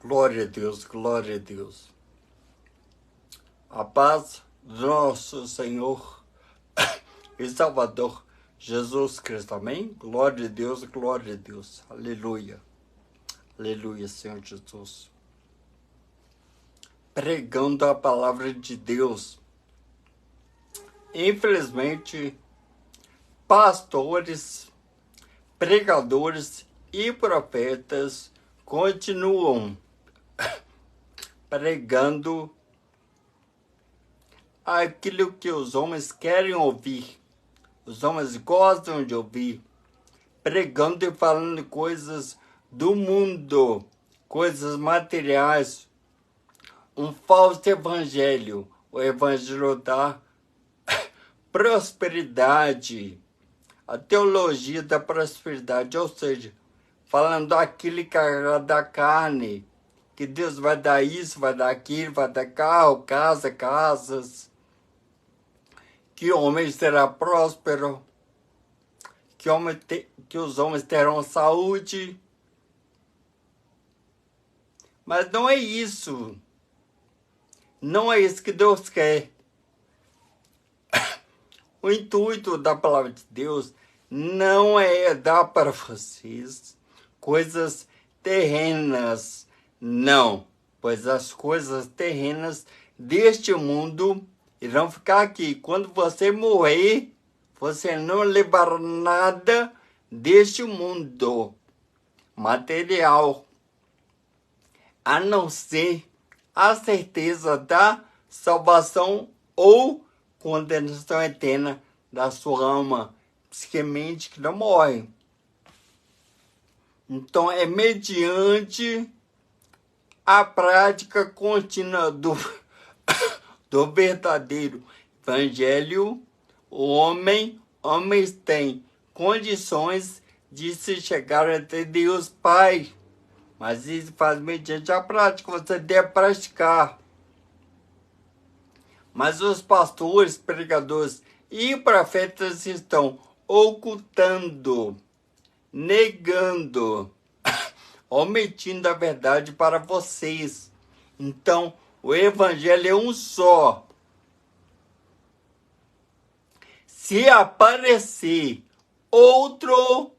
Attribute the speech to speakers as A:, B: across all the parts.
A: Glória a Deus, glória a Deus. A paz do nosso Senhor e Salvador Jesus Cristo, amém? Glória a Deus, glória a Deus. Aleluia. Aleluia, Senhor Jesus. Pregando a palavra de Deus. Infelizmente, pastores, pregadores e profetas continuam pregando aquilo que os homens querem ouvir. Os homens gostam de ouvir. Pregando e falando coisas do mundo, coisas materiais. Um falso evangelho. O evangelho da prosperidade. A teologia da prosperidade. Ou seja, falando aquilo que é da carne. Que Deus vai dar isso, vai dar aquilo, vai dar carro, casa, casas. Que o homem será próspero. Que os homens terão saúde. Mas não é isso. Não é isso que Deus quer. O intuito da palavra de Deus não é dar para vocês coisas terrenas. Não, pois as coisas terrenas deste mundo irão ficar aqui. Quando você morrer, você não levará nada deste mundo material, a não ser a certeza da salvação ou condenação eterna da sua alma, psiquemente que não morre. Então é mediante a prática contínua do verdadeiro evangelho, homens têm condições de se chegar até Deus Pai. Mas isso faz mediante a prática, você deve praticar. Mas os pastores, pregadores e profetas estão ocultando, negando, omitindo a verdade para vocês. Então, o evangelho é um só. Se aparecer outro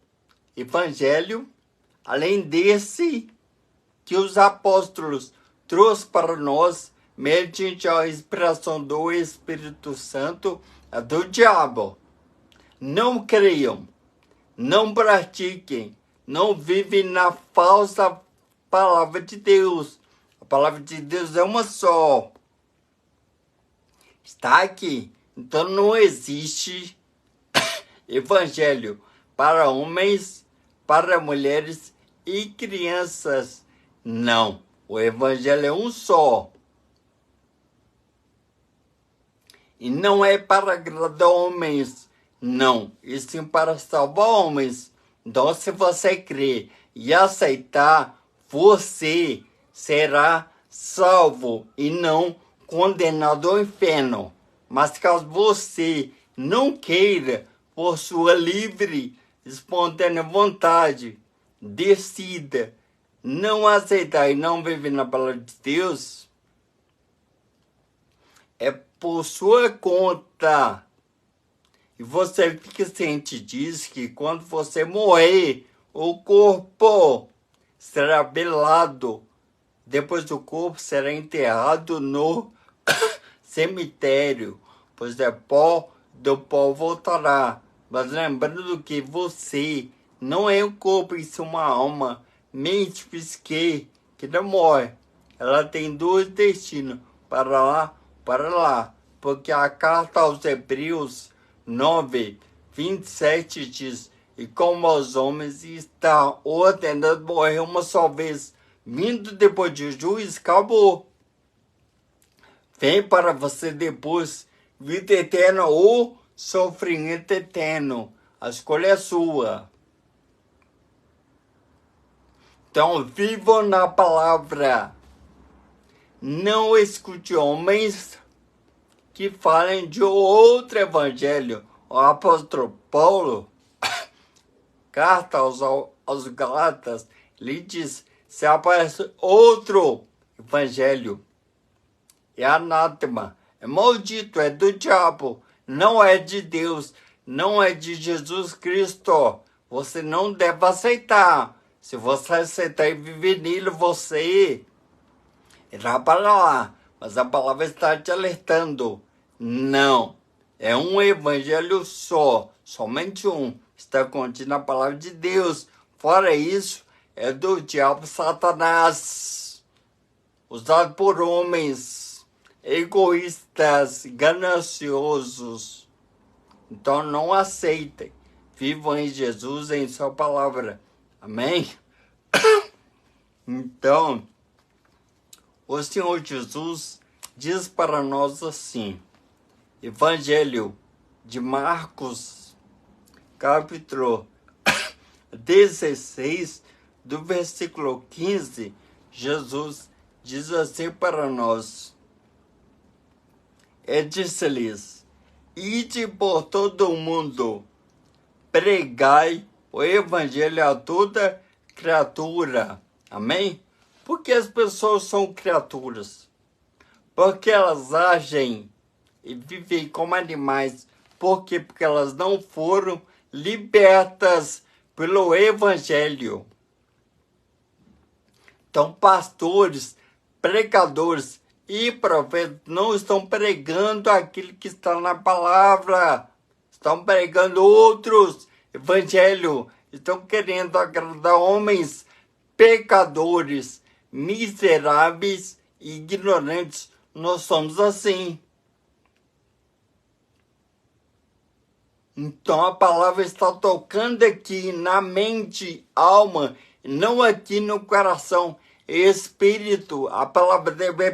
A: evangelho, além desse que os apóstolos trouxeram para nós, mediante a inspiração do Espírito Santo, é do diabo. Não creiam, não pratiquem, não vivem na falsa palavra de Deus. A palavra de Deus é uma só. Está aqui. Então não existe evangelho para homens, para mulheres e crianças. Não. O evangelho é um só. E não é para agradar homens. Não. E sim para salvar homens. Então, se você crer e aceitar, você será salvo e não condenado ao inferno. Mas caso você não queira, por sua livre, espontânea vontade, decida não aceitar e não viver na palavra de Deus, é por sua conta. E você fica ciente disso, que quando você morrer, o corpo será velado. Depois do corpo será enterrado no cemitério, pois é pó, do pó voltará. Mas lembrando que você não é um corpo, isso é uma alma, mente, psique, que não morre. Ela tem dois destinos, para lá, para lá. Porque a carta aos Hebreus 9:27 diz: e como os homens está ordenado morrer uma só vez, vindo depois de juízo, acabou. Vem para você depois vida eterna ou sofrimento eterno. A escolha é sua. Então, vivam na palavra. Não escute homens que falem de outro evangelho. O apóstolo Paulo, carta aos Galatas, ele diz: se aparece outro evangelho, é anátema, é maldito, é do diabo, não é de Deus, não é de Jesus Cristo. Você não deve aceitar. Se você aceitar e viver nele, você irá para lá. Mas a palavra está te alertando. Não. É um evangelho só. Somente um. Está contido na palavra de Deus. Fora isso, é do diabo Satanás. Usado por homens egoístas, gananciosos. Então não aceitem. Vivam em Jesus, em sua palavra. Amém? Então, o Senhor Jesus diz para nós assim, Evangelho de Marcos, capítulo 16, do versículo 15, Jesus diz assim para nós, disse-lhes, ide por todo o mundo, pregai o evangelho a toda criatura. Amém? Porque as pessoas são criaturas. Porque elas agem e vivem como animais. Por quê? Porque elas não foram libertas pelo evangelho. Então, pastores, pregadores e profetas não estão pregando aquilo que está na palavra. Estão pregando outros evangelho. Estão querendo agradar homens pecadores, miseráveis e ignorantes. Nós somos assim. Então a palavra está tocando aqui na mente, alma, não aqui no coração, espírito. A palavra deve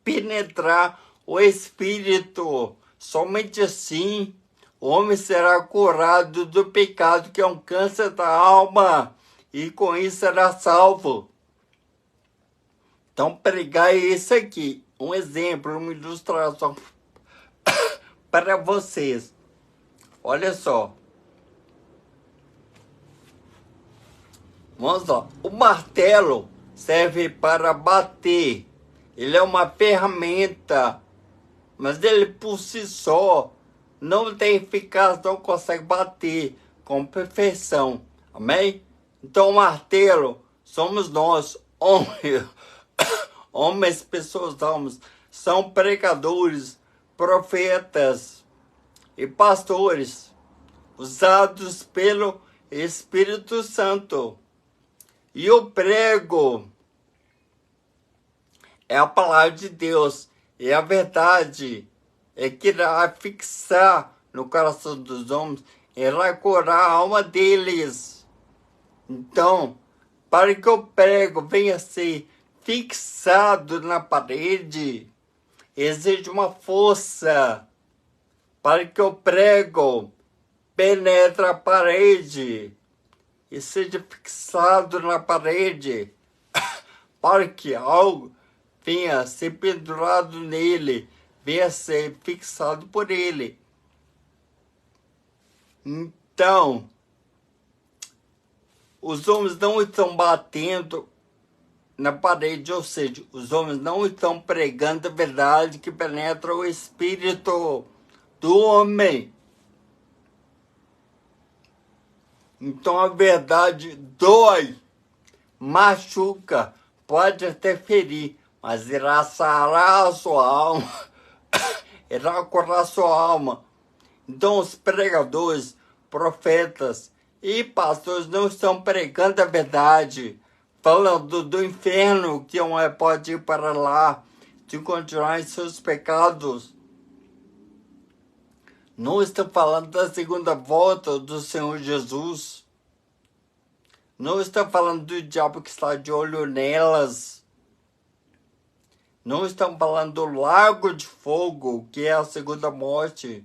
A: penetrar o espírito. Somente assim o homem será curado do pecado, que é um câncer da alma, e com isso será salvo. Então pregar isso aqui, um exemplo, uma ilustração para vocês. Olha só. Vamos lá. O martelo serve para bater. Ele é uma ferramenta, mas ele por si só não tem eficácia, não consegue bater com perfeição. Amém? Então o martelo somos nós, homens, homens, pessoas, almas, são pregadores, profetas e pastores, usados pelo Espírito Santo. E o prego é a palavra de Deus, e a verdade é que irá fixar no coração dos homens, irá curar a alma deles. Então, para que o prego venha a ser fixado na parede, exige uma força. Para que o prego penetre a parede e seja fixado na parede, para que algo venha a ser pendurado nele, venha a ser fixado por ele. Então, os homens não estão batendo na parede, ou seja, os homens não estão pregando a verdade que penetra o espírito do homem. Então a verdade dói, machuca, pode até ferir, mas irá sarar a sua alma, irá curar a sua alma. Então os pregadores, profetas e pastores não estão pregando a verdade, falando do inferno, que um pode ir para lá, de continuar em seus pecados. Não estão falando da segunda volta do Senhor Jesus. Não estão falando do diabo que está de olho nelas. Não estão falando do lago de fogo, que é a segunda morte.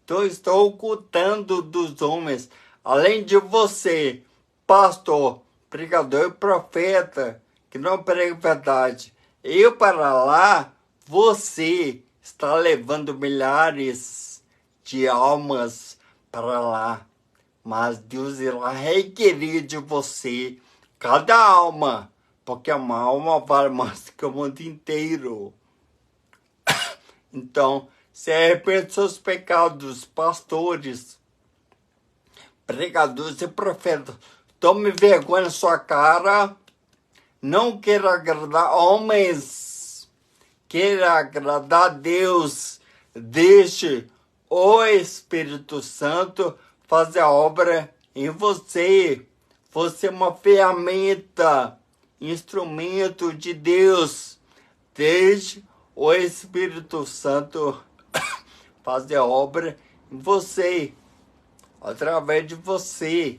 A: Então estou ocultando dos homens, além de você, pastor, pregador e profeta, que não prega verdade. Eu para lá, você está levando milhares de almas para lá. Mas Deus irá requerer de você Cada alma, porque uma alma vale mais que o mundo inteiro. Então, se arrepende dos seus pecados, pastores, pregadores e profetas. Tome vergonha na sua cara. Não queira agradar homens. Queira agradar a Deus. Deixe o Espírito Santo fazer a obra em você. Você é uma ferramenta, instrumento de Deus. Deixe o Espírito Santo fazer a obra em você, através de você.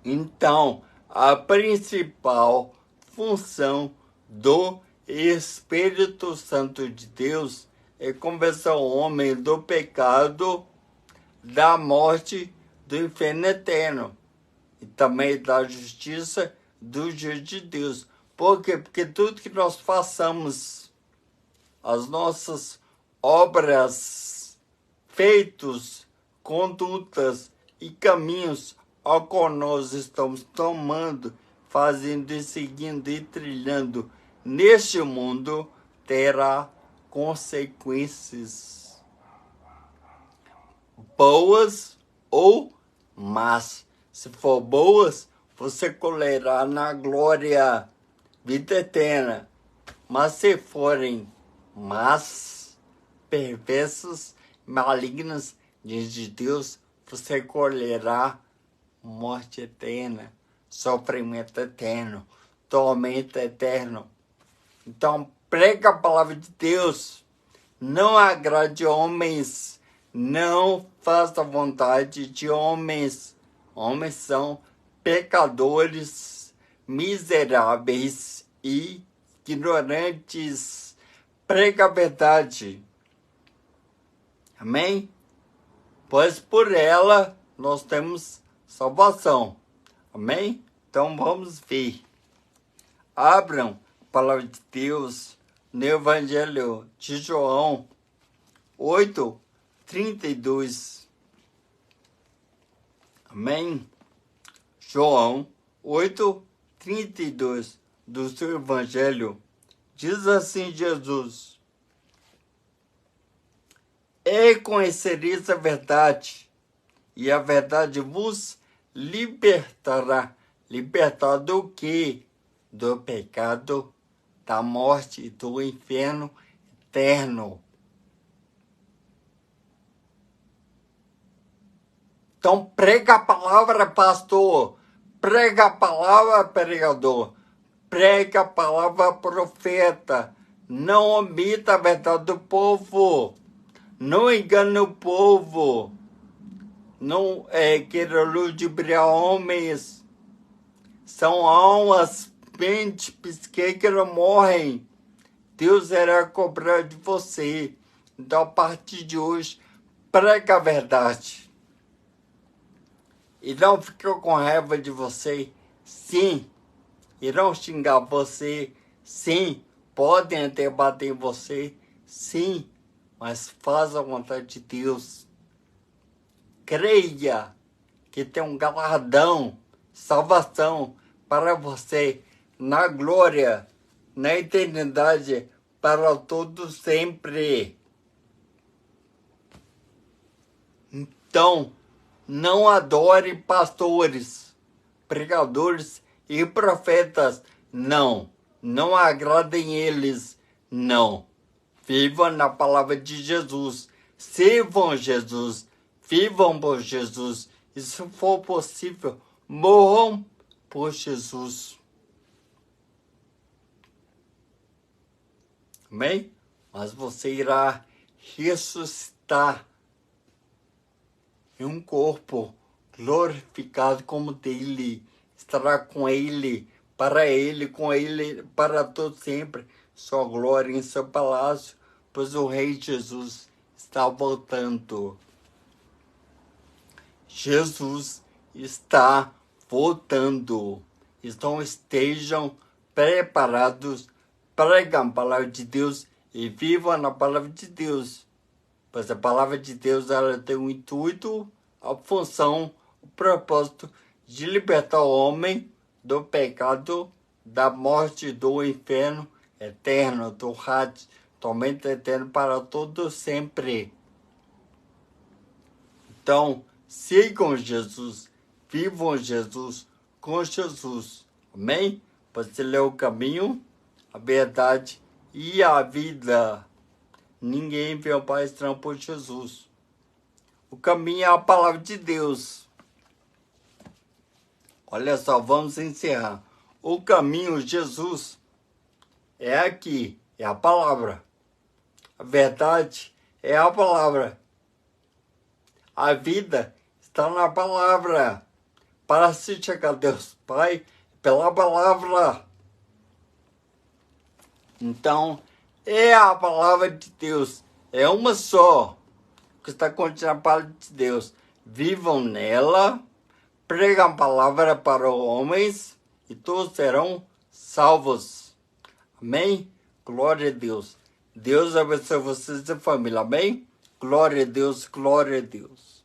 A: Então, a principal função do Espírito Santo de Deus é convencer o homem do pecado, da morte, do inferno eterno e também da justiça do juízo de Deus. Por quê? Porque tudo que nós façamos, as nossas obras, feitos, condutas e caminhos ao qual nós estamos tomando, fazendo e seguindo e trilhando neste mundo, terá consequências boas ou más. Se for boas, você colherá na glória, vida eterna. Mas se forem más, perversas, malignas, diante de Deus, você colherá morte eterna, sofrimento eterno, tormento eterno. Então, prega a palavra de Deus. Não agrade homens. Não faça a vontade de homens. Homens são pecadores, miseráveis e ignorantes. Prega a verdade. Amém? Pois por ela nós temos salvação. Amém? Então vamos ver. Abram a palavra de Deus no Evangelho de João 8:32. Amém? João 8:32 do seu Evangelho. Diz assim Jesus: E conhecereis a verdade, e a verdade vos libertará. Libertar do quê? Do pecado, da morte e do inferno eterno. Então prega a palavra, pastor. Prega a palavra, pregador. Prega a palavra, profeta. Não omita a verdade do povo. Não engane o povo. Não queira ludibriar homens. São almas, mentes, psique que não morrem. Deus irá cobrar de você. Então, a partir de hoje, prega a verdade. E não fique com raiva de você. Sim. Irão xingar você. Sim. Podem até bater em você. Sim. Mas faça a vontade de Deus. Creia que tem um galardão, salvação para você na glória, na eternidade, para todo sempre. Então, não adore pastores, pregadores e profetas. Não agradem eles. Não. Vivam na palavra de Jesus. Sirvam Jesus. Vivam por Jesus. E se for possível, morram por Jesus. Amém? Mas você irá ressuscitar em um corpo glorificado como dele. Estará com ele, com ele, para todo sempre. Sua glória em seu palácio, pois o Rei Jesus está voltando. Jesus está voltando. Então estejam preparados, pregam a palavra de Deus e vivam na palavra de Deus. Pois a palavra de Deus ela tem o intuito, a função, o propósito de libertar o homem do pecado, da morte, do inferno eterno, do Hades, tormento eterno para todo sempre. Então, sigam Jesus, vivam Jesus, com Jesus. Amém? Você é o caminho, a verdade e a vida. Ninguém vê o Pai senão por Jesus. O caminho é a palavra de Deus. Olha só, vamos encerrar. O caminho, Jesus, é aqui, é a palavra. A verdade é a palavra. A vida está na palavra. Para se chegar a Deus Pai, pela palavra. Então, é a palavra de Deus. É uma só. Que está contida na palavra de Deus. Vivam nela. Pregam a palavra para os homens. E todos serão salvos. Amém? Glória a Deus. Deus abençoe vocês e a família. Amém? Glória a Deus, glória a Deus.